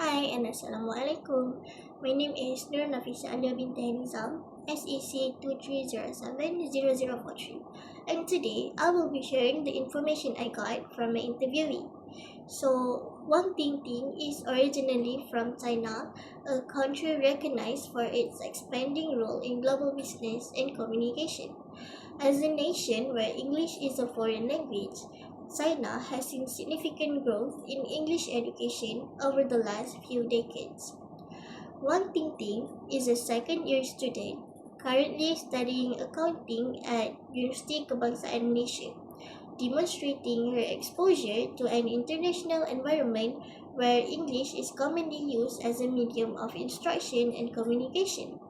Hi and Assalamualaikum. My name is Nur Nafisa Alia binti Nizam, SEC 23070043. And today I will be sharing the information I got from my interviewee. So, Wang Tingting is originally from China, a country recognized for its expanding role in global business and communication. As a nation where English is a foreign language, China has seen significant growth in English education over the last few decades. Wang Tingting is a second-year student currently studying accounting at University Kebangsaan Malaysia, demonstrating her exposure to an international environment where English is commonly used as a medium of instruction and communication.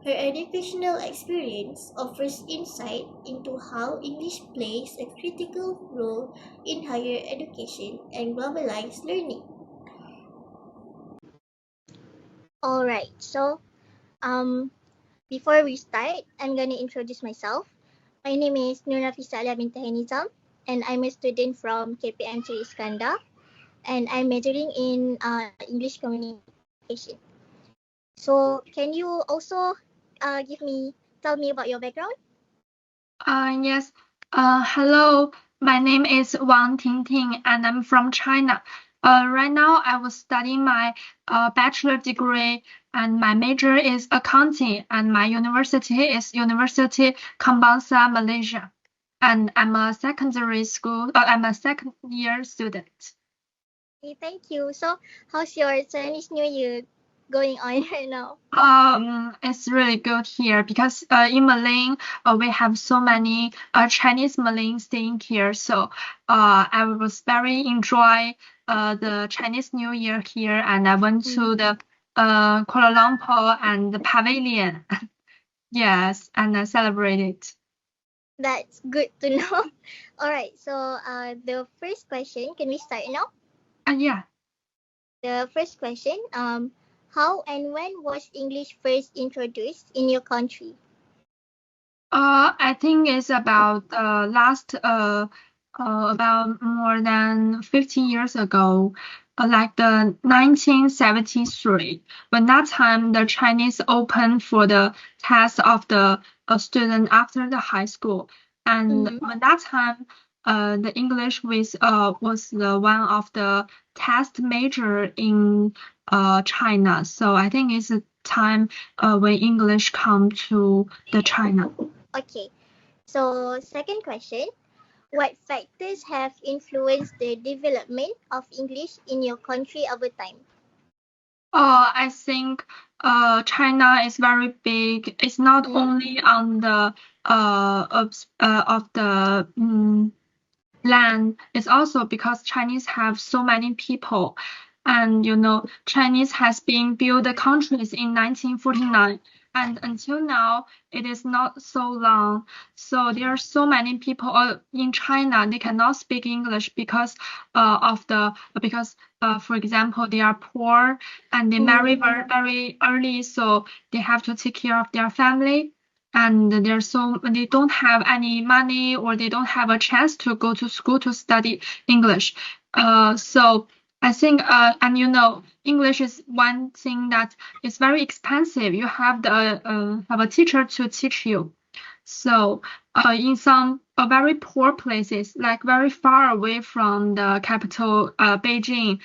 Her educational experience offers insight into how English plays a critical role in higher education and globalized learning. Alright, so um, before we start, I'm going to introduce myself. My name is Nur Nafisa Alia binti Nizam, and I'm a student from KPM Sri Iskandar, and I'm majoring in English communication. So, can you also tell me about your background? Yes. Hello. My name is Wang Tingting, and I'm from China. Right now I was studying my bachelor degree, and my major is accounting, and my university is University Kebangsaan Malaysia, and I'm a I'm a second year student. Okay, thank you. So, how's your Chinese New Year going on right now? It's really good here because in Malay, we have so many Chinese Malays staying here. So I was very enjoy the Chinese New Year here, and I went to the Kuala Lumpur and the pavilion. Yes, and I celebrated. That's good to know. Alright, so the first question, can we start now? Yeah. The first question, how and when was English first introduced in your country? I think it's about about more than 50 years ago, like the 1973. When that time the Chinese opened for the test of the student after the high school, and when that time the English was the one of the test major in China. So I think it's a time when English come to the China. Okay, so second question, what factors have influenced the development of English in your country over time? I think China is very big. It's not only on the of the land. It's also because Chinese have so many people, and Chinese has been built the countries in 1949. And until now, it is not so long. So there are so many people in China. They cannot speak English because for example, they are poor and they marry very, very early, so they have to take care of their family. And they don't have any money or they don't have a chance to go to school to study English. So I think, and English is one thing that is very expensive. You have have a teacher to teach you. So in some very poor places, like very far away from the capital, Beijing,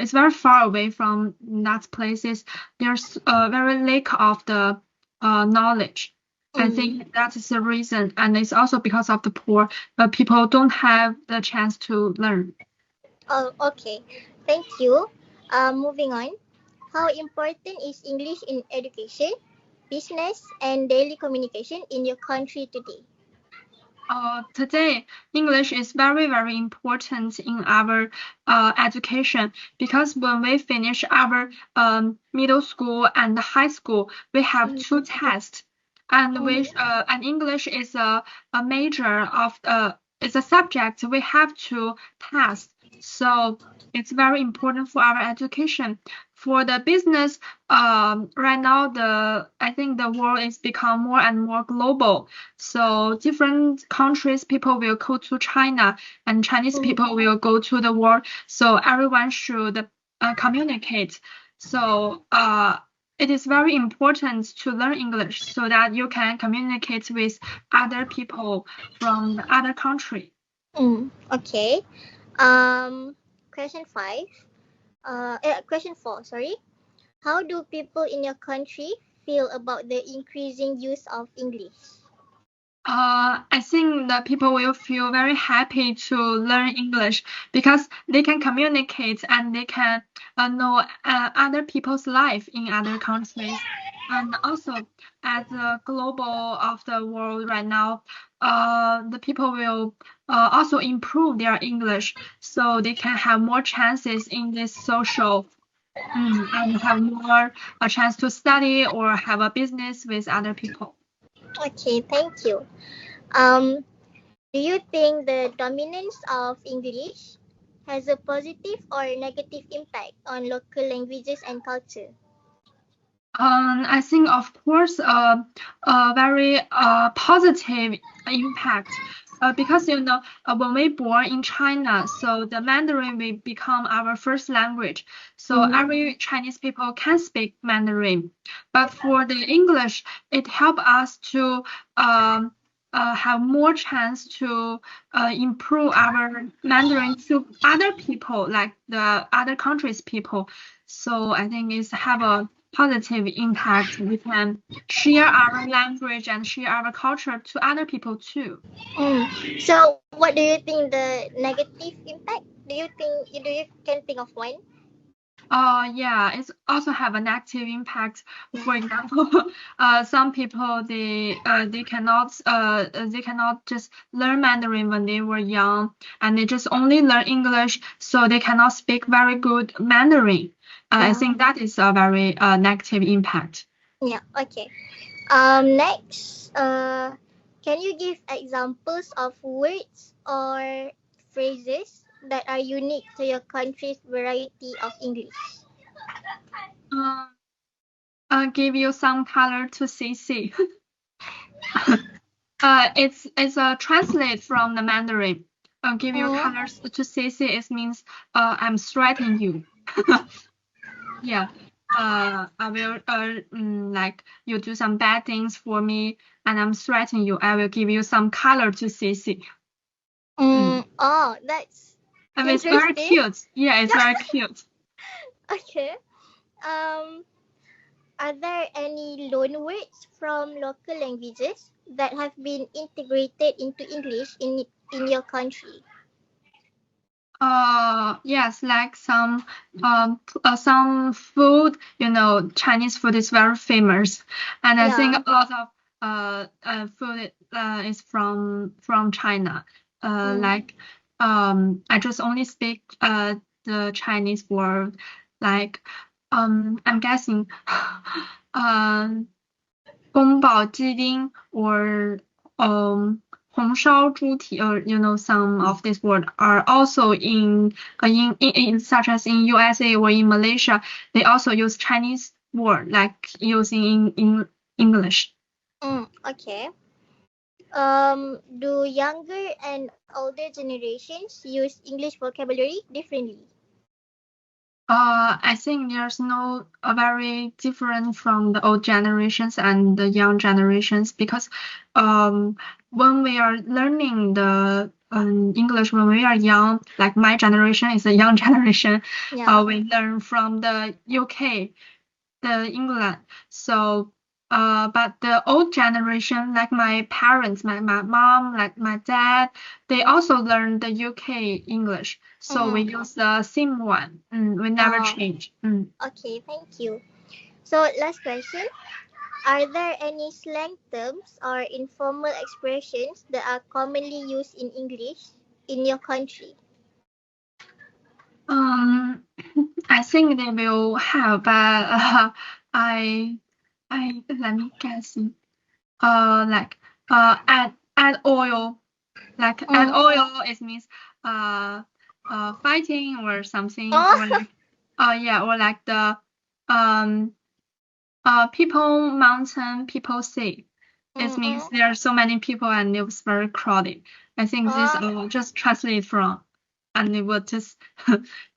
it's very far away from that places. There's a very lack of the knowledge. I think that is the reason, and it's also because of the poor. People don't have the chance to learn. Oh, okay. Thank you. Moving on. How important is English in education, business, and daily communication in your country today? Today, English is very, very important in our education because when we finish our middle school and high school, we have two tests, and and English is a major of it's a subject we have to pass. So it's very important for our education. For the business, right now I think the world is become more and more global. So different countries, people will go to China, and Chinese people will go to the world. So everyone should communicate. So it is very important to learn English so that you can communicate with other people from the other country. Okay. Question five. Question four. Sorry. How do people in your country feel about the increasing use of English? I think that people will feel very happy to learn English because they can communicate and they can know other people's life in other countries. And also, as the global of the world right now, the people will also improve their English so they can have more chances in this social and have more a chance to study or have a business with other people. Okay, thank you. Um, do you think the dominance of English has a positive or negative impact on local languages and culture? I think, of course, a very positive impact. Because when we born in China, so the Mandarin will become our first language. So every Chinese people can speak Mandarin. But for the English, it help us to have more chance to improve our Mandarin to other people, like the other countries' people. So I think it's have a positive impact. We can share our language and share our culture to other people too. So, what do you think the negative impact? Do you can think of one? Yeah, it's also have a negative impact. For example, some people they cannot just learn Mandarin when they were young, and they just only learn English, so they cannot speak very good Mandarin. I think that is a very negative impact. Yeah. Okay. Next, can you give examples of words or phrases that are unique to your country's variety of English? I'll give you some color to CC. It's a translate from the Mandarin. I'll give you colors to CC. It means I'm threatening you. Yeah. I will like you do some bad things for me, and I'm threatening you. I will give you some color to CC. Oh, that's I mean, it's very interesting. cute. Yeah, it's very cute. Okay. Um, are there any loan words from local languages that have been integrated into English in your country? Yes, like some food, Chinese food is very famous, and I think a lot of food is from China. Like I just only speak the Chinese word, like I'm guessing, 宫保鸡丁 or 红烧猪蹄 or some of these words are also in such as in USA or in Malaysia, they also use Chinese word like using in English. Okay. Do younger and older generations use English vocabulary differently? I think there's no very different from the old generations and the young generations because when we are learning the English when we are young, like my generation is a young generation, we learn from the UK, the England. So but the old generation, like my parents, my mom, like my dad, they also learned the UK English. So we use the same one. We never change. Okay, thank you. So last question. Are there any slang terms or informal expressions that are commonly used in English in your country? I think they will have, but I let me guess. Like add oil, like add oil. It means fighting or something, or like yeah, or like the people mountain, people sea. It means there are so many people and it was very crowded. I think this just translate from, and it will just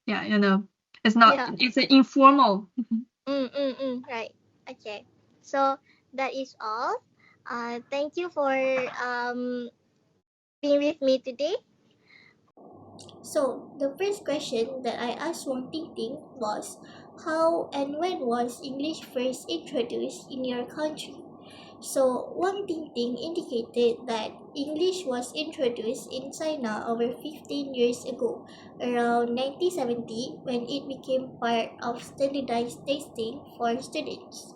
yeah, It's not, Yeah. it's informal. Right. Okay. So that is all. Thank you for being with me today. So, the first question that I asked Wang Tingting was, how and when was English first introduced in your country? So, Wang Tingting indicated that English was introduced in China over 15 years ago, around 1970, when it became part of standardized testing for students.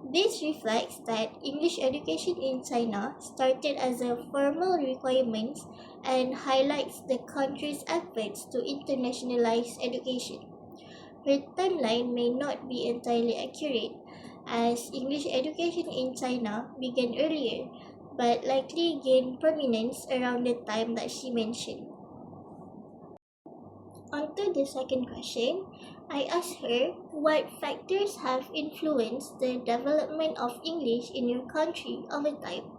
This reflects that English education in China started as a formal requirement and highlights the country's efforts to internationalize education. Her timeline may not be entirely accurate, as English education in China began earlier, but likely gained prominence around the time that she mentioned. On to the second question, I asked her what factors have influenced the development of English in your country over time.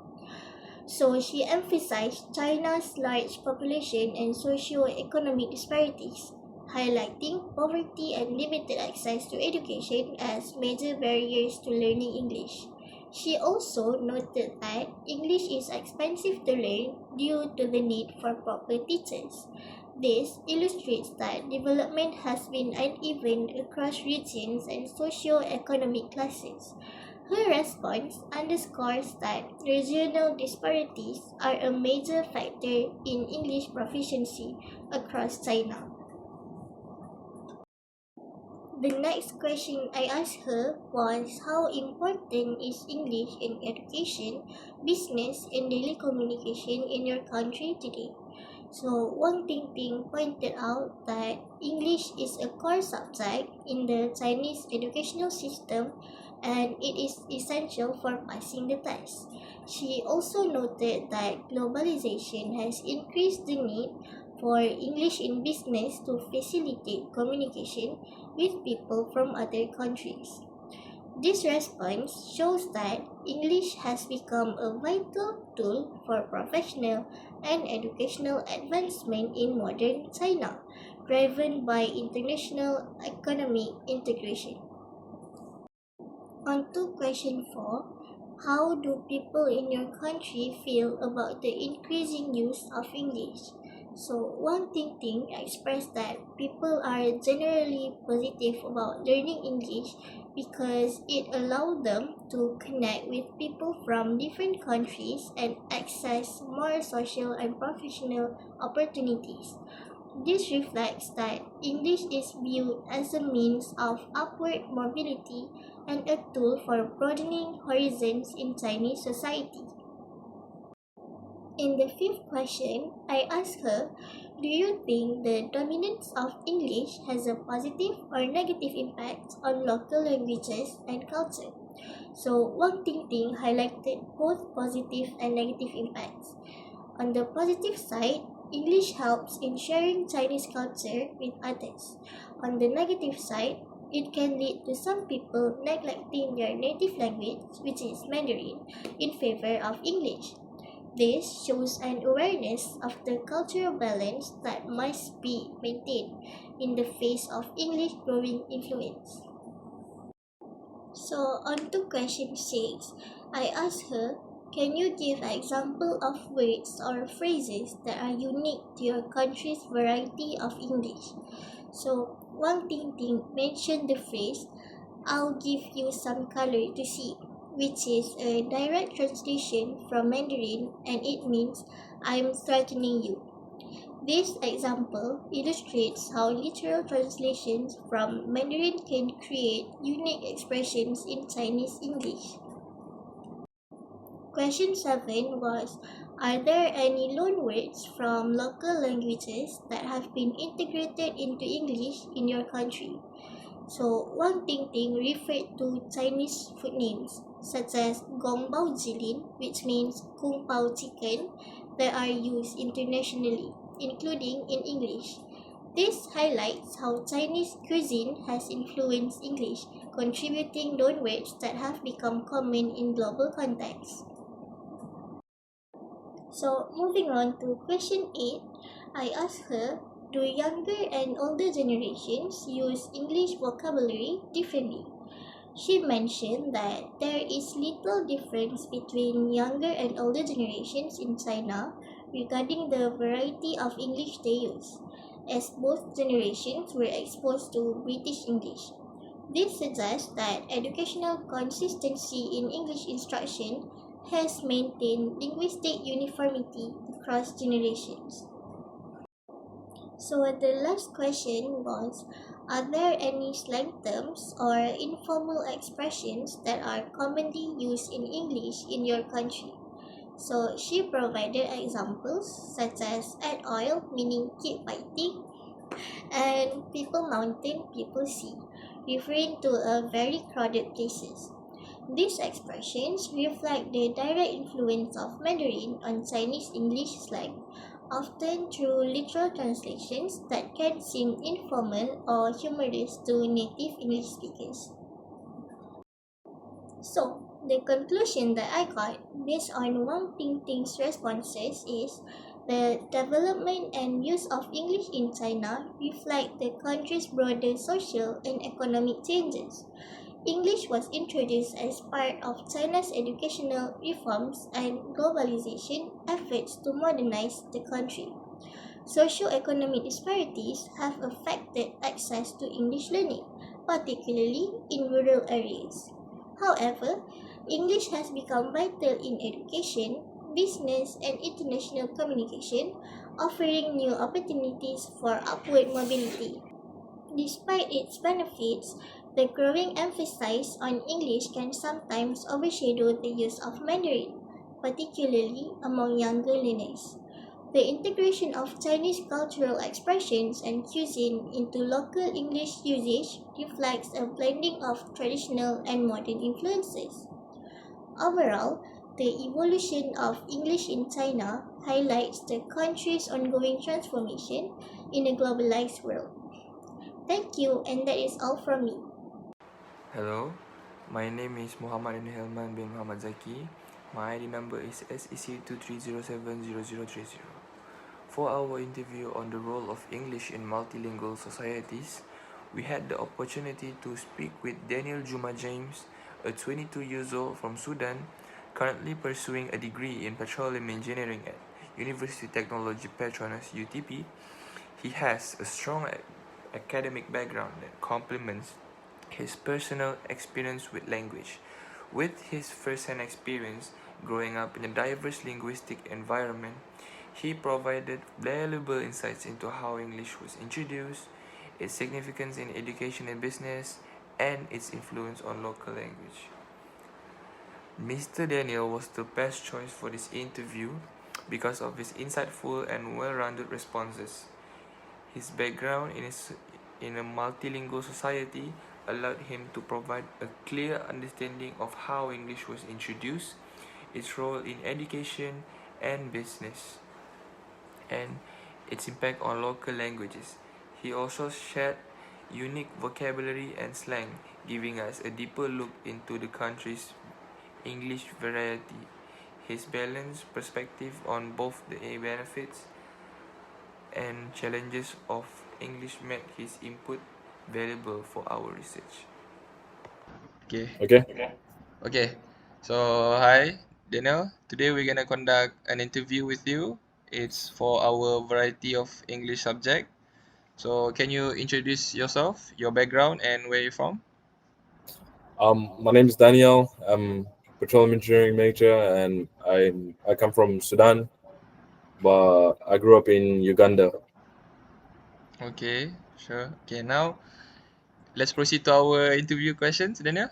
So she emphasized China's large population and socio-economic disparities, highlighting poverty and limited access to education as major barriers to learning English. She also noted that English is expensive to learn due to the need for proper teachers. This illustrates that development has been uneven across regions and socio-economic classes. Her response underscores that regional disparities are a major factor in English proficiency across China. The next question I asked her was how important is English in education, business, and daily communication in your country today? So Wang Tingting pointed out that English is a core subject in the Chinese educational system and it is essential for passing the test. She also noted that globalization has increased the need for English in business to facilitate communication with people from other countries. This response shows that English has become a vital tool for professional and educational advancement in modern China, driven by international economic integration. On to question 4. How do people in your country feel about the increasing use of English? So, Wang Tingting expressed that people are generally positive about learning English because it allows them to connect with people from different countries and access more social and professional opportunities. This reflects that English is viewed as a means of upward mobility and a tool for broadening horizons in Chinese society. In the fifth question, I asked her, do you think the dominance of English has a positive or negative impact on local languages and culture? So, Wang Tingting highlighted both positive and negative impacts. On the positive side, English helps in sharing Chinese culture with others. On the negative side, it can lead to some people neglecting their native language, which is Mandarin, in favor of English. This shows an awareness of the cultural balance that must be maintained in the face of English growing influence. So, on to question 6, I asked her, can you give an example of words or phrases that are unique to your country's variety of English? So, Wang Tingting mentioned the phrase, I'll give you some color to see, which is a direct translation from Mandarin and it means I'm threatening you. This example illustrates how literal translations from Mandarin can create unique expressions in Chinese English. Question 7 was, are there any loanwords from local languages that have been integrated into English in your country? So, Wang Tingting referred to Chinese food names such as Gong Bao Jilin, which means Kung Pao chicken, that are used internationally, including in English. This highlights how Chinese cuisine has influenced English, contributing loanwords that have become common in global contexts. So, moving on to question 8, I asked her, do younger and older generations use English vocabulary differently? She mentioned that there is little difference between younger and older generations in China regarding the variety of English they use, as both generations were exposed to British English. This suggests that educational consistency in English instruction has maintained linguistic uniformity across generations. So the last question was, are there any slang terms or informal expressions that are commonly used in English in your country? So she provided examples such as add oil, meaning keep fighting, and people mountain, people sea, referring to a very crowded places. These expressions reflect the direct influence of Mandarin on Chinese English slang, often through literal translations that can seem informal or humorous to native English speakers. So, the conclusion that I got based on Wang Pingting's responses is the development and use of English in China reflect the country's broader social and economic changes. English was introduced as part of China's educational reforms and globalization efforts to modernize the country. Socioeconomic disparities have affected access to English learning, particularly in rural areas. However, English has become vital in education, business, and international communication, offering new opportunities for upward mobility. Despite its benefits, the growing emphasis on English can sometimes overshadow the use of Mandarin, particularly among younger learners. The integration of Chinese cultural expressions and cuisine into local English usage reflects a blending of traditional and modern influences. Overall, the evolution of English in China highlights the country's ongoing transformation in a globalized world. Thank you, and that is all from me. Hello, my name is Muhammad Helman bin Muhammad Zaki. My ID number is SEC23070030. For our interview on the role of English in multilingual societies, we had the opportunity to speak with Daniel Juma James, a 22 years old from Sudan, currently pursuing a degree in petroleum engineering at University Technology Petronas UTP. He has a strong academic background that complements his personal experience with language. With his first-hand experience growing up in a diverse linguistic environment, he provided valuable insights into how English was introduced, its significance in education and business, and its influence on local language. Mr. Daniel was the best choice for this interview because of his insightful and well-rounded responses. His background in a multilingual society allowed him to provide a clear understanding of how English was introduced, its role in education and business, and its impact on local languages. He also shared unique vocabulary and slang, giving us a deeper look into the country's English variety. His balanced perspective on both the benefits and challenges of English made his input valuable for our research. Okay. Okay. Okay. So hi, Daniel. Today we're gonna conduct an interview with you. It's for our variety of English subject. So can you introduce yourself, your background, and where you're from? My name is Daniel. I'm petroleum engineering major, and I come from Sudan, but I grew up in Uganda. Okay, sure. Okay, now let's proceed to our interview questions, Daniel.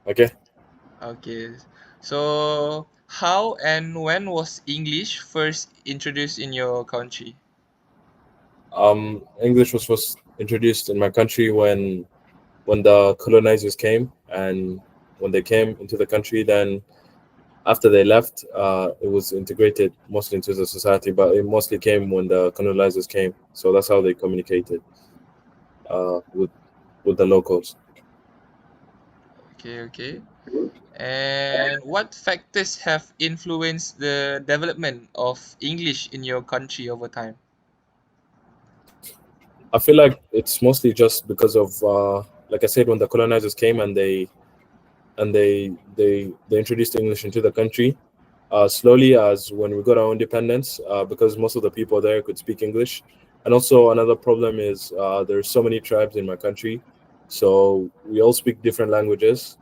Okay. Okay. So how and when was English first introduced in your country? English was first introduced in my country when the colonizers came, and when they came into the country, then after they left, it was integrated mostly into the society. But it mostly came when the colonizers came, so that's how they communicated uh, with with the locals. Okay, okay. And what factors have influenced the development of English in your country over time? I feel like it's mostly just because of like I said, when the colonizers came and they introduced English into the country. Slowly, as when we got our independence, because most of the people there could speak English. And also another problem is there's so many tribes in my country, so we all speak different languages.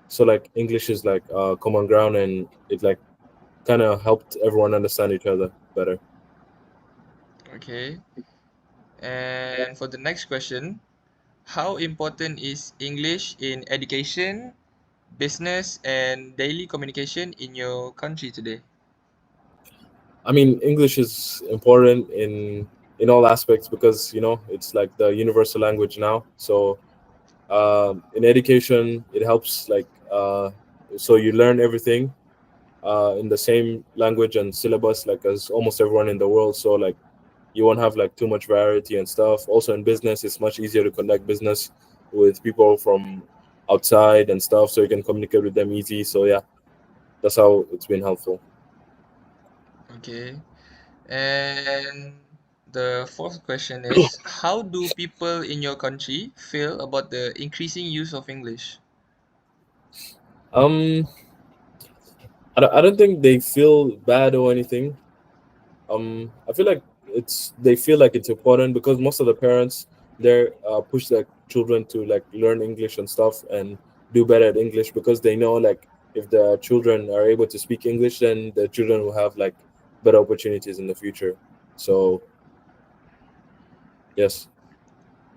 So like English is like common ground, and it like kind of helped everyone understand each other better. Okay. And for the next question, how important is English in education, business, and daily communication in your country today? I mean, English is important in all aspects because it's like the universal language now. So in education, it helps like so you learn everything in the same language and syllabus like as almost everyone in the world. So like you won't have like too much variety and stuff. Also in business, it's much easier to conduct business with people from outside and stuff, so you can communicate with them easy. So yeah, that's how it's been helpful. Okay. And the fourth question is, how do people in your country feel about the increasing use of English? um I don't think they feel bad or anything. I feel like they feel like it's important because most of the parents there push their children to like learn English and stuff and do better at English because they know like if the children are able to speak English, then the children will have like better opportunities in the future. So yes.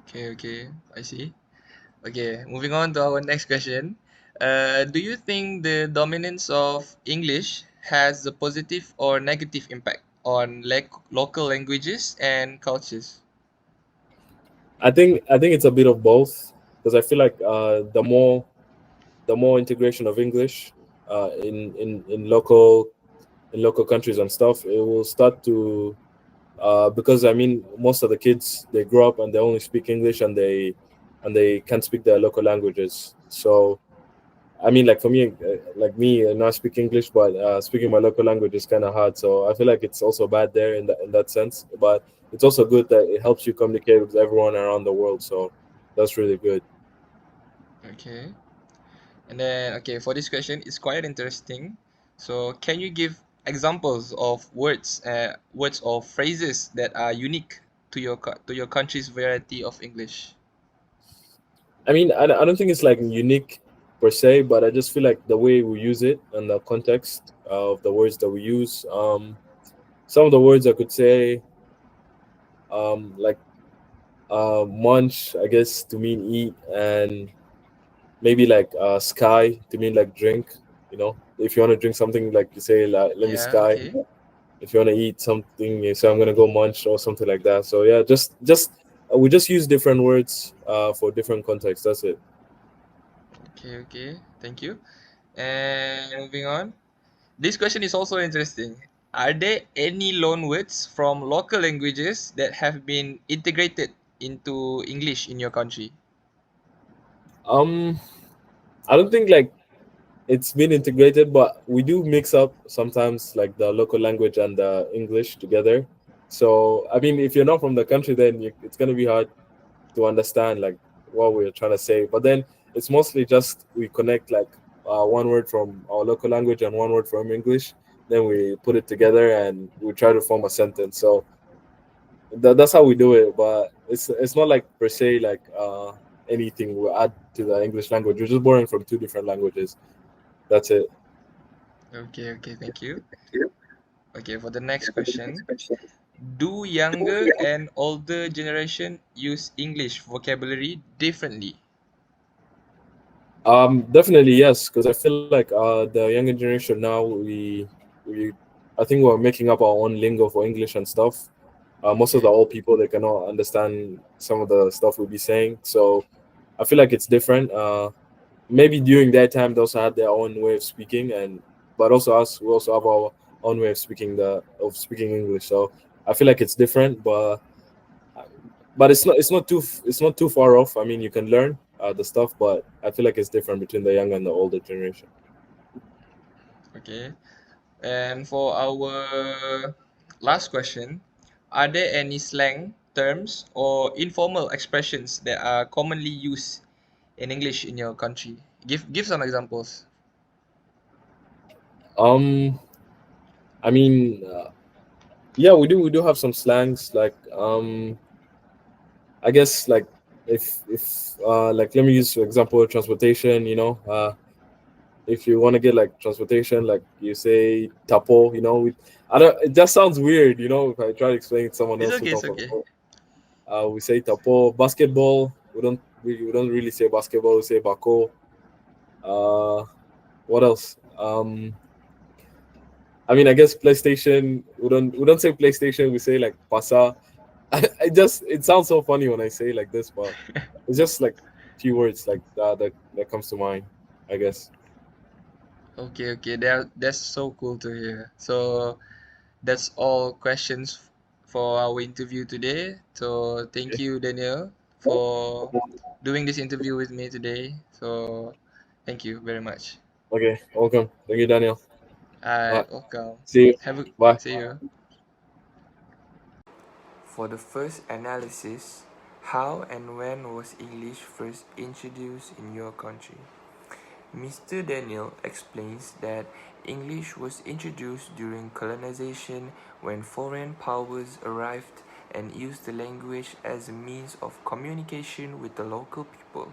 Okay, okay, I see. Okay, moving on to our next question. Do you think the dominance of English has a positive or negative impact on local languages and cultures? I think it's a bit of both because I feel like the more integration of English in local countries and stuff, it will start to because I mean most of the kids they grow up and they only speak English and they can't speak their local languages. So I mean, like for me, like me, not speak English, but speaking my local language is kind of hard. So I feel like it's also bad there in that sense. But it's also good that it helps you communicate with everyone around the world. So that's really good. Okay. And then, okay, for this question, it's quite interesting. So, can you give examples of words or phrases that are unique to your country's variety of English? I mean, I don't think it's like unique per se, but I just feel like the way we use it and the context of the words that we use. Some of the words I could say, like munch, I guess to mean eat, and maybe like sky to mean like drink. If you want to drink something, like you say, like, let me Yeah, sky. okay. If you want to eat something, you say I'm gonna go munch or something like that. So yeah, just we just use different words for different contexts. That's it. Okay, okay. Thank you. And moving on. This question is also interesting. Are there any loan words from local languages that have been integrated into English in your country? Um, I don't think like it's been integrated, but we do mix up sometimes like the local language and the English together. So I mean, if you're not from the country, then it's gonna be hard to understand like what we're trying to say. But then it's mostly just we connect like one word from our local language and one word from English. Then we put it together and we try to form a sentence. So that's how we do it. But it's not like per se like anything we add to the English language. We're just borrowing from two different languages. That's it. Okay, okay, thank you. Okay, for the next question. Do younger and older generation use English vocabulary differently? Definitely yes, because I feel like the younger generation now we I think we're making up our own lingo for English and stuff. Most of the Okay, old people they cannot understand some of the stuff we'll be saying, so I feel like it's different. Maybe during that time they also had their own way of speaking, and but also us we also have our own way of speaking English. So I feel like it's different, but it's not too far off. I mean, you can learn the stuff, but I feel like it's different between the young and the older generation. okay. And for our last question, are there any slang terms or informal expressions that are commonly used in English in your country? Give some examples. Um, I mean, yeah, we do have some slangs like I guess like if like let me use for example transportation. If you want to get like transportation, like you say tapo. I don't. It just sounds weird. If I try to explain it to someone It's else who okay. come It's from okay. abroad. We say tapo. Basketball. We don't really say basketball. We say bako. Uh, what else? I mean, I guess PlayStation. We don't say PlayStation. We say like pasa. It sounds so funny when I say like this, but it's just like few words like that comes to mind, I guess. Okay. Okay. That's so cool to hear. So that's all questions for our interview today. So thank Okay. you, Daniel, for doing this interview with me today. So thank you very much. Okay. Welcome. Thank you, Daniel. Bye. Welcome. See you. Have a Bye. See you. For the first analysis, how and when was English first introduced in your country? Mr. Daniel explains that English was introduced during colonization when foreign powers arrived and used the language as a means of communication with the local people.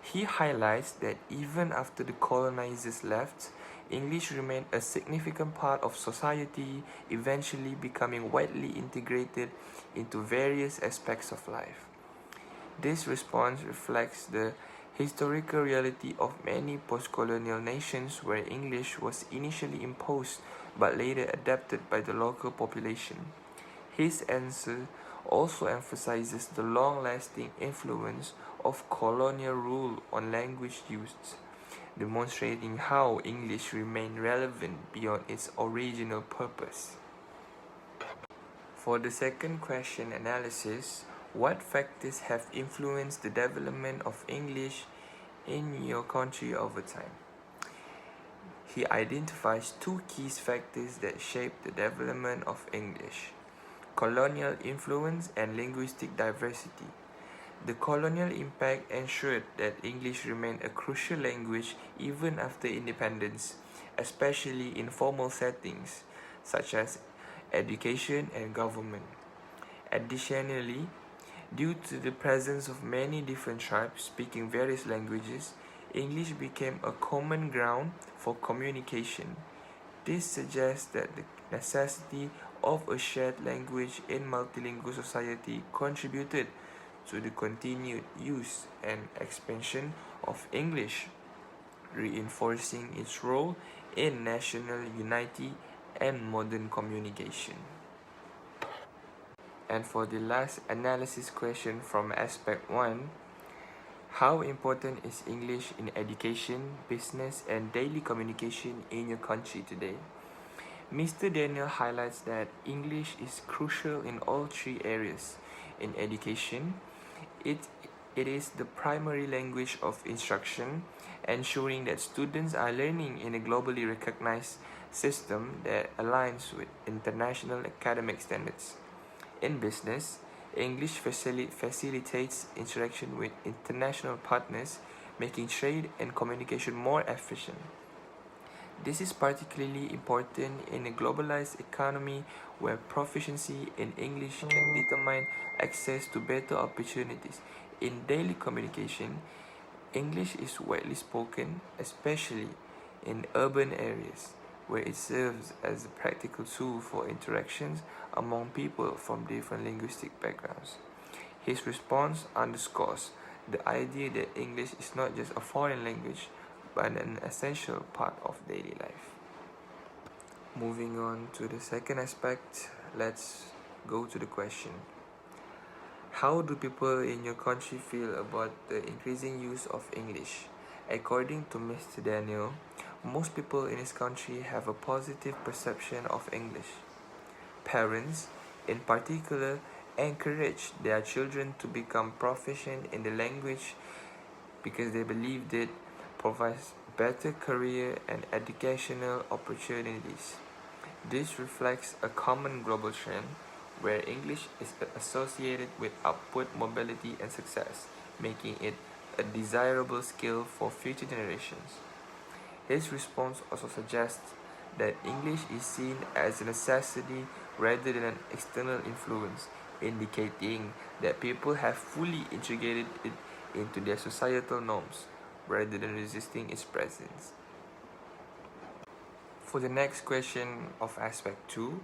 He highlights that even after the colonizers left, English remained a significant part of society, eventually becoming widely integrated into various aspects of life. This response reflects the historical reality of many post-colonial nations where English was initially imposed but later adapted by the local population. His answer also emphasizes the long-lasting influence of colonial rule on language use, demonstrating how English remained relevant beyond its original purpose. For the second question analysis, what factors have influenced the development of English in your country over time? He identifies two key factors that shape the development of English: colonial influence and linguistic diversity. The colonial impact ensured that English remained a crucial language even after independence, especially in formal settings such as education and government. Additionally, due to the presence of many different tribes speaking various languages, English became a common ground for communication. This suggests that the necessity of a shared language in multilingual society contributed to the continued use and expansion of English, reinforcing its role in national unity and modern communication. And for the last analysis question from aspect 1, how important is English in education, business, and daily communication in your country today? Mr. Daniel highlights that English is crucial in all three areas. In education, it, it is the primary language of instruction, ensuring that students are learning in a globally recognized system that aligns with international academic standards. In business, English facilitates interaction with international partners, making trade and communication more efficient. This is particularly important in a globalized economy where proficiency in English can determine access to better opportunities. In daily communication, English is widely spoken, especially in urban areas, where it serves as a practical tool for interactions among people from different linguistic backgrounds. His response underscores the idea that English is not just a foreign language, but an essential part of daily life. Moving on to the second aspect, let's go to the question. How do people in your country feel about the increasing use of English? According to Mr. Daniel, most people in his country have a positive perception of English. Parents, in particular, encourage their children to become proficient in the language because they believe it provides better career and educational opportunities. This reflects a common global trend where English is associated with upward mobility and success, making it a desirable skill for future generations. His response also suggests that English is seen as a necessity rather than an external influence, indicating that people have fully integrated it into their societal norms rather than resisting its presence. For the next question of aspect 2,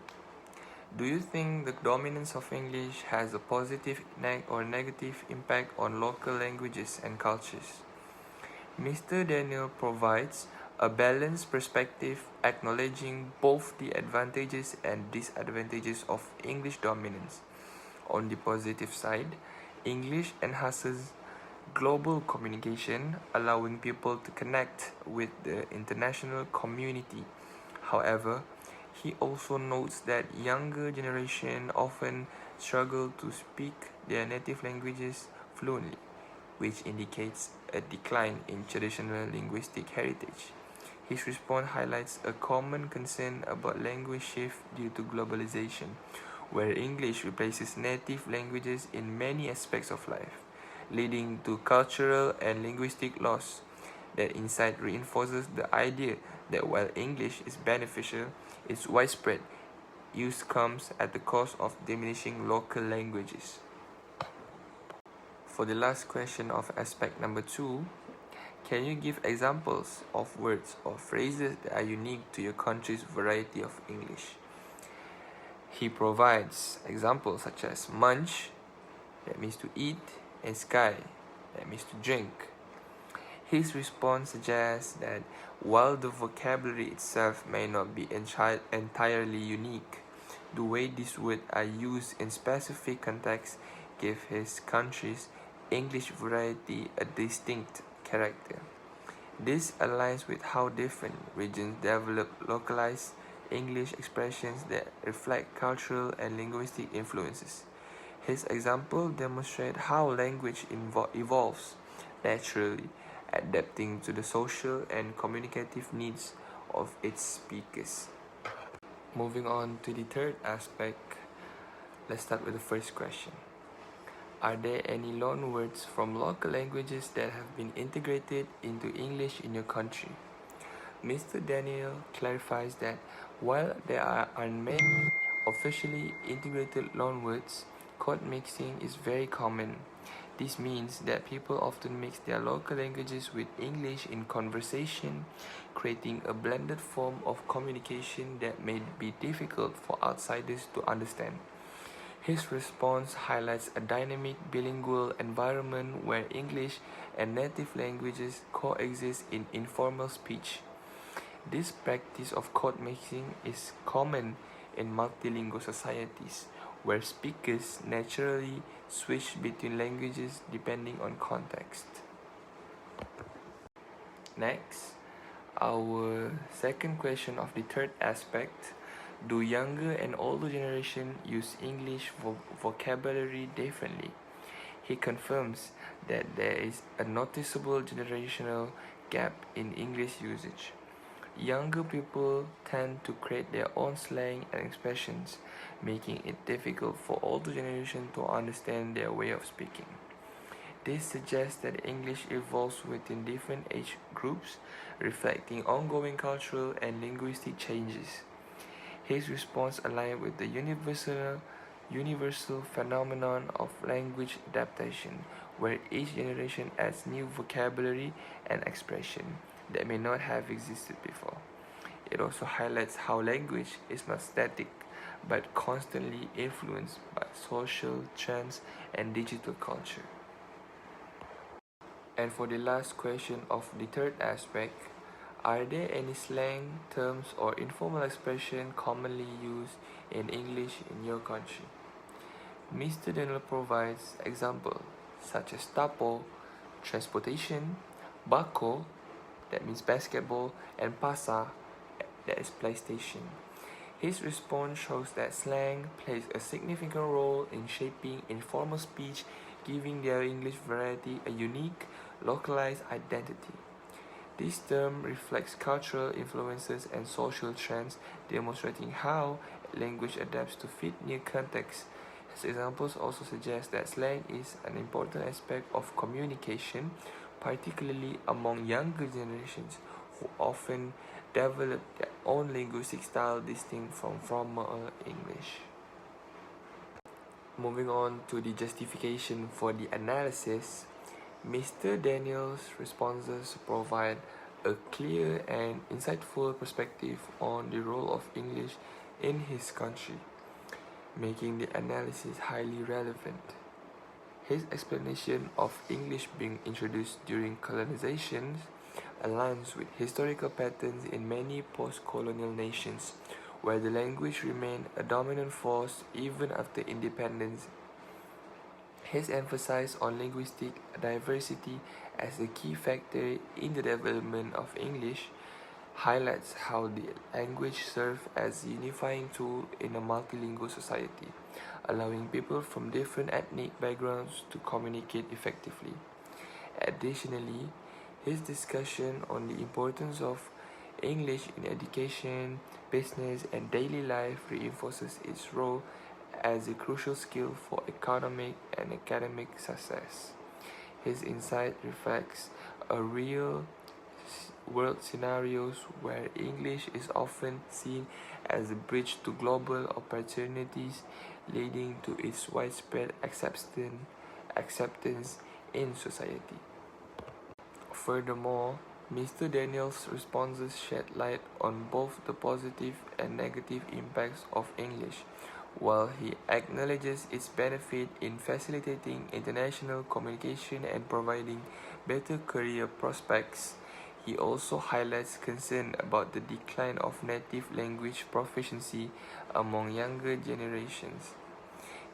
do you think the dominance of English has a positive or negative impact on local languages and cultures? Mr. Daniel provides a balanced perspective acknowledging both the advantages and disadvantages of English dominance. On the positive side, English enhances global communication, allowing people to connect with the international community. However, he also notes that younger generation often struggle to speak their native languages fluently, which indicates a decline in traditional linguistic heritage. His response highlights a common concern about language shift due to globalization, where English replaces native languages in many aspects of life, leading to cultural and linguistic loss. That insight reinforces the idea that while English is beneficial, its widespread use comes at the cost of diminishing local languages. For the last question of aspect number 2, can you give examples of words or phrases that are unique to your country's variety of English? He provides examples such as munch, that means to eat, and sky, that means to drink. His response suggests that while the vocabulary itself may not be entirely unique, the way these words are used in specific contexts give his country's English variety a distinct character. This aligns with how different regions develop localized English expressions that reflect cultural and linguistic influences. His example demonstrates how language evolves naturally, adapting to the social and communicative needs of its speakers. Moving on to the third aspect, let's start with the first question. Are there any loanwords from local languages that have been integrated into English in your country? Mr. Daniel clarifies that while there are many officially integrated loanwords, code mixing is very common. This means that people often mix their local languages with English in conversation, creating a blended form of communication that may be difficult for outsiders to understand. His response highlights a dynamic bilingual environment where English and native languages coexist in informal speech. This practice of code mixing is common in multilingual societies, where speakers naturally switch between languages depending on context. Next, our second question of the third aspect: do younger and older generation use English vocabulary differently? He confirms that there is a noticeable generational gap in English usage. Younger people tend to create their own slang and expressions, making it difficult for older generation to understand their way of speaking. This suggests that English evolves within different age groups, reflecting ongoing cultural and linguistic changes. His response aligned with the universal phenomenon of language adaptation, where each generation adds new vocabulary and expression that may not have existed before. It also highlights how language is not static but constantly influenced by social trends and digital culture. And for the last question of the third aspect, are there any slang, terms, or informal expression commonly used in English in your country? Mr. Daniel provides examples such as tapo, transportation, bako, that means basketball, and pasa, that is PlayStation. His response shows that slang plays a significant role in shaping informal speech, giving their English variety a unique, localized identity. This term reflects cultural influences and social trends, demonstrating how language adapts to fit new contexts His examples also suggest that slang is an important aspect of communication, particularly among younger generations who often develop their own linguistic style distinct from formal English. Moving on to the justification for the analysis, Mr. Daniels' responses provide a clear and insightful perspective on the role of English in his country, making the analysis highly relevant. His explanation of English being introduced during colonization aligns with historical patterns in many post-colonial nations, where the language remained a dominant force even after independence. His emphasis on linguistic diversity as a key factor in the development of English highlights how the language serves as a unifying tool in a multilingual society, allowing people from different ethnic backgrounds to communicate effectively. Additionally, his discussion on the importance of English in education, business, and daily life reinforces its role as a crucial skill for economic and academic success. His insight reflects a real world scenarios where English is often seen as a bridge to global opportunities, leading to its widespread acceptance in society. Furthermore, Mr. Daniels' responses shed light on both the positive and negative impacts of English. While he acknowledges its benefit in facilitating international communication and providing better career prospects, he also highlights concern about the decline of native language proficiency among younger generations.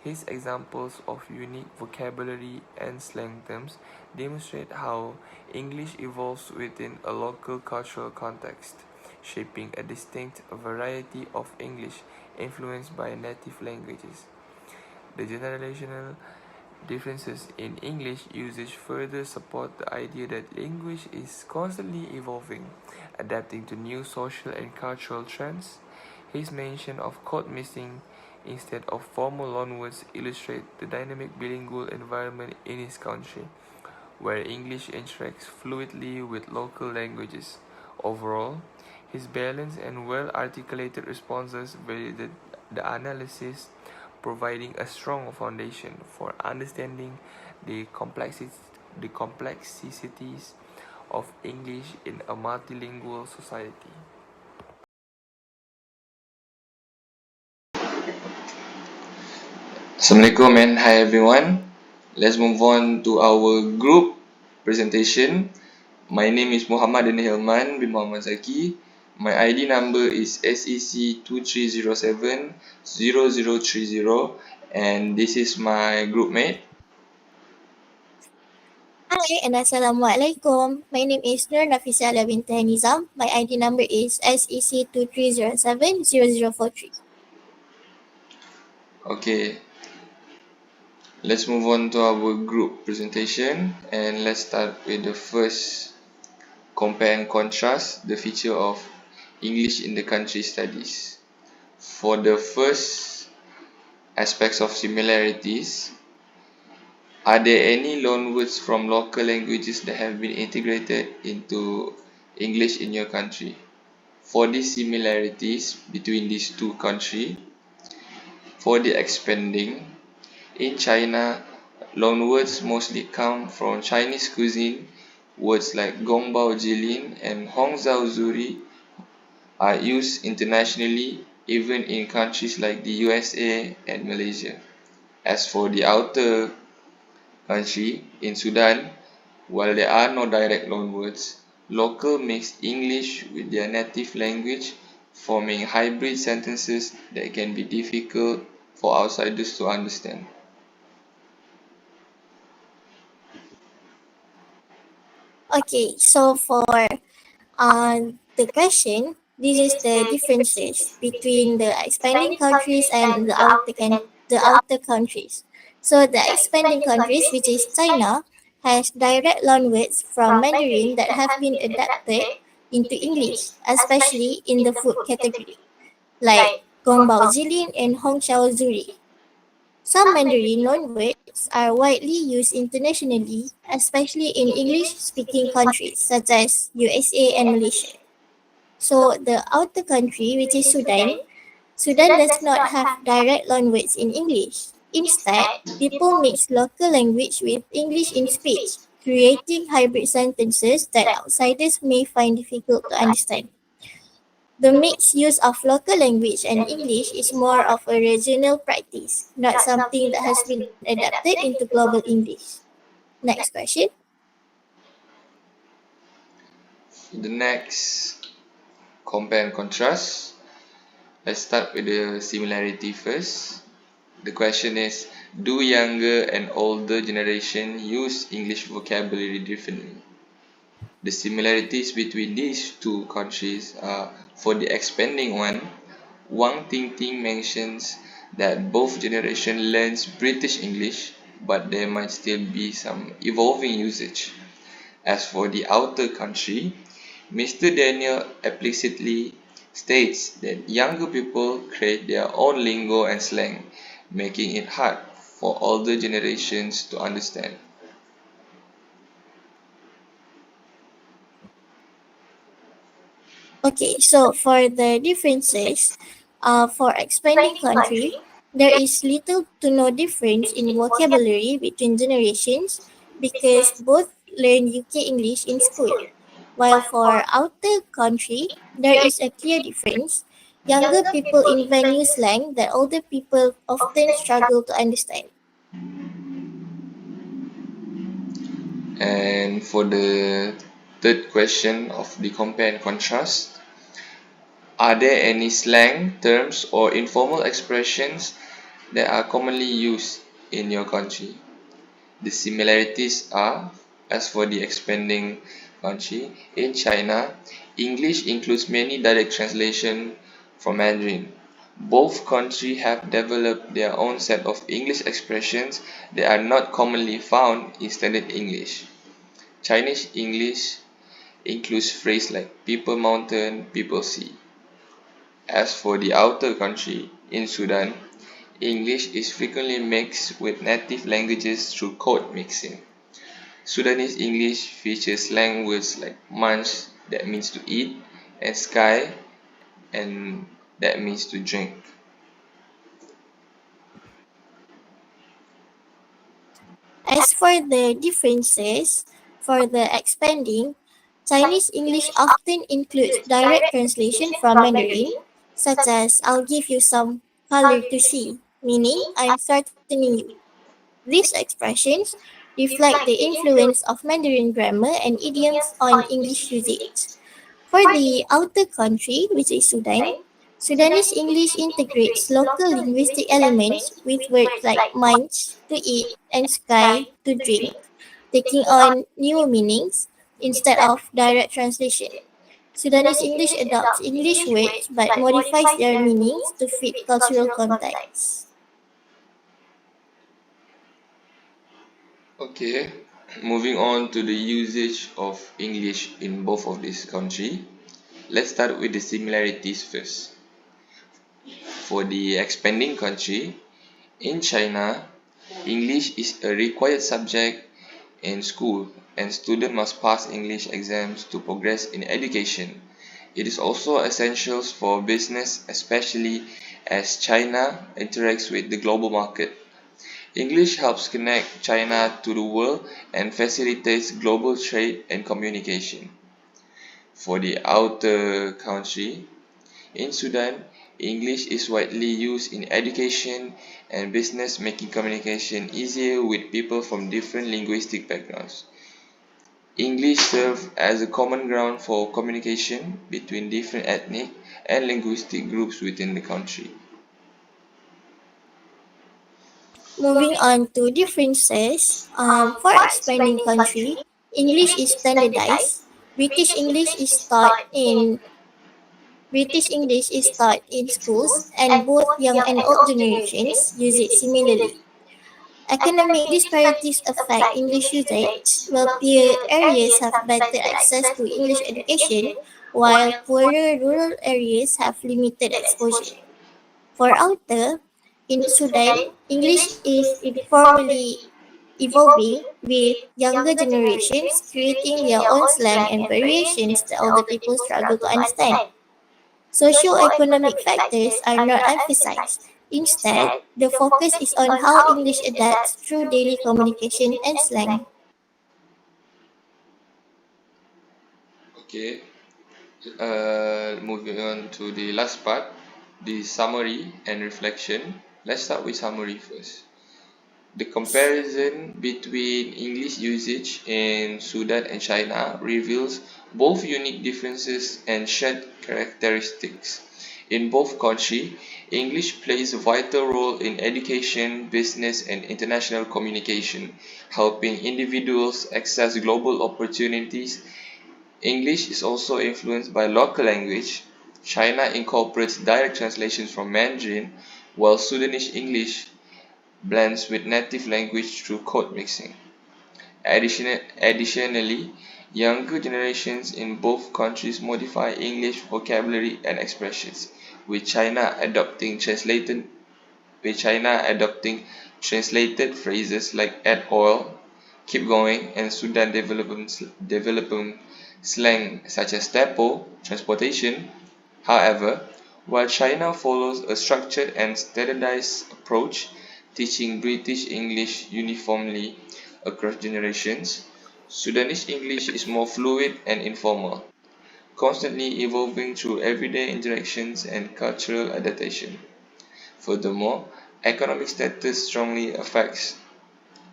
His examples of unique vocabulary and slang terms demonstrate how English evolves within a local cultural context, shaping a distinct variety of English influenced by native languages. The generational differences in English usage further support the idea that language is constantly evolving, adapting to new social and cultural trends. His mention of code missing instead of formal loanwords illustrate the dynamic bilingual environment in his country, where English interacts fluidly with local languages. Overall, his balanced and well-articulated responses validate the analysis, providing a strong foundation for understanding the complexities of English in a multilingual society. Assalamualaikum and hi everyone. Let's move on to our group presentation. My name is Muhammad Daniel Hilman bin Muhammad Zaki. My ID number is SEC23070030 and this is my group mate. Hi and Assalamualaikum. My name is Nur Nafisa Alia binti Nizam. My ID number is SEC23070043. Okay, let's move on to our group presentation and let's start with the first compare and contrast the feature of English in the country studies. For the first aspects of similarities, are there any loanwords from local languages that have been integrated into English in your country? For these similarities between these two countries, for the expanding, in China, loanwords mostly come from Chinese cuisine. Words like Gongbao Jilin and Hongzhao Zuri are used internationally, even in countries like the USA and Malaysia. As for the outer country, in Sudan, while there are no direct loanwords, local mix English with their native language, forming hybrid sentences that can be difficult for outsiders to understand. Okay, so for the question, this is the differences between the expanding countries and the outer countries. So the expanding countries, which is China, has direct loanwords from Mandarin that have been adapted into English, especially in the food category, like Gongbao Jilin and Hongqiao Zuri. Some Mandarin loanwords are widely used internationally, especially in English-speaking countries such as USA and Malaysia. So the outer country, which is Sudan, Sudan does not have direct loanwords in English. Instead, people mix local language with English in speech, creating hybrid sentences that outsiders may find difficult to understand. The mixed use of local language and English is more of a regional practice, not something that has been adapted into global English. Next question. The next, compare and contrast. Let's start with the similarity first. The question is, do younger and older generation use English vocabulary differently? The similarities between these two countries are, for the expanding one, Wang Tingting mentions that both generations learns British English, but there might still be some evolving usage. As for the outer country, Mr. Daniel explicitly states that younger people create their own lingo and slang, making it hard for older generations to understand. Okay, so for the differences, for expanding country, there is little to no difference in vocabulary between generations because both learn UK English in school. While for outer country, there is a clear difference. Younger people invent new slang that older people often struggle to understand. And for the third question of the compare and contrast, are there any slang, terms, or informal expressions that are commonly used in your country? The similarities are, as for the expanding country, in China, English includes many direct translation from Mandarin. Both countries have developed their own set of English expressions that are not commonly found in standard English. Chinese English includes phrases like people mountain, people sea. As for the outer country, in Sudan, English is frequently mixed with native languages through code mixing. Sudanese English features slang words like munch that means to eat and sky and that means to drink. As for the differences, for the expanding, Chinese English often includes direct translation from Mandarin, such as I'll give you some color to see, meaning I'm threatening you. These expressions reflect the influence of Mandarin grammar and idioms on English usage. For the outer country, which is Sudan, Sudanese English integrates local linguistic elements with words like munch, to eat, and sky, to drink, taking on new meanings instead of direct translation. Sudanese English adopts English words but modifies their meanings to fit cultural contexts. Okay, moving on to the usage of English in both of these countries. Let's start with the similarities first. For the expanding country, in China, English is a required subject in school and students must pass English exams to progress in education. It is also essential for business, especially as China interacts with the global market. English helps connect China to the world and facilitates global trade and communication. For the outer country, in Sudan, English is widely used in education and business, making communication easier with people from different linguistic backgrounds. English serves as a common ground for communication between different ethnic and linguistic groups within the country. Moving on to differences, for expanding country, English is standardized. British English is taught in British English is taught in schools, and both young and old generations use it similarly. Economic disparities affect English usage, while poor areas have better access to English education, while poorer rural areas have limited exposure. For outer, In Sudan, English is informally evolving with younger generations creating their own slang and variations that older people struggle to understand. Socioeconomic factors are not emphasized. Instead, the focus is on how English adapts through daily communication and slang. Okay, moving on to the last part, the summary and reflection. Let's start with summary first. The comparison between English usage in Sudan and China reveals both unique differences and shared characteristics. In both countries, English plays a vital role in education, business, and international communication, helping individuals access global opportunities. English is also influenced by local language. China incorporates direct translations from Mandarin, while Sudanese English blends with native language through code mixing. Additionally, younger generations in both countries modify English vocabulary and expressions, with China adopting translated phrases like add oil, keep going, and Sudan developing slang such as tempo, transportation. However, while China follows a structured and standardized approach, teaching British English uniformly across generations, Sudanese English is more fluid and informal, constantly evolving through everyday interactions and cultural adaptation. Furthermore, economic status strongly affects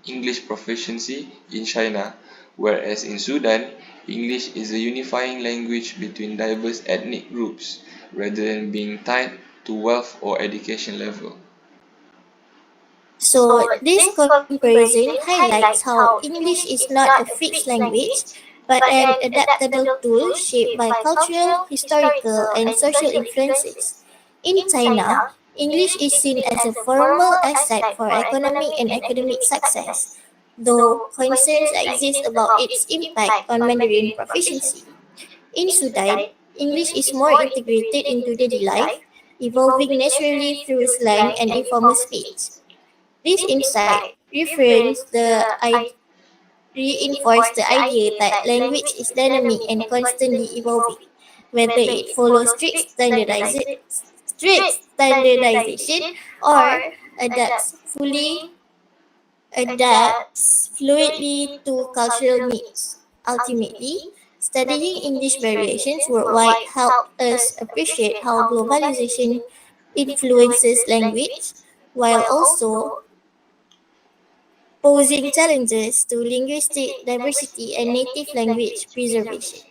English proficiency in China, whereas in Sudan, English is a unifying language between diverse ethnic groups rather than being tied to wealth or education level. So, this comparison highlights how English is not a fixed language but an adaptable tool shaped by cultural, historical, and social influences. In China, English is seen as a formal asset for economic and academic success, though concerns exist about its impact on Mandarin proficiency. In Sudan, English is more integrated into daily life, evolving naturally through slang and informal speech. This insight reinforced the idea that language is dynamic and constantly evolving, whether it follows strict standardization or adapts fully adapts fluidly to cultural needs. Ultimately, studying English variations worldwide helped us appreciate how globalization influences language while also posing challenges to linguistic diversity and native language preservation.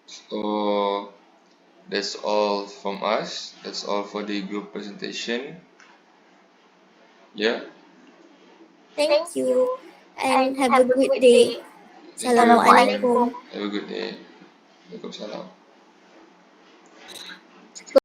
So that's all from us. That's all for the group presentation. Yeah, Thank you and have a good day. thank you. Assalamualaikum. Have a good day. Waalaikumsalam.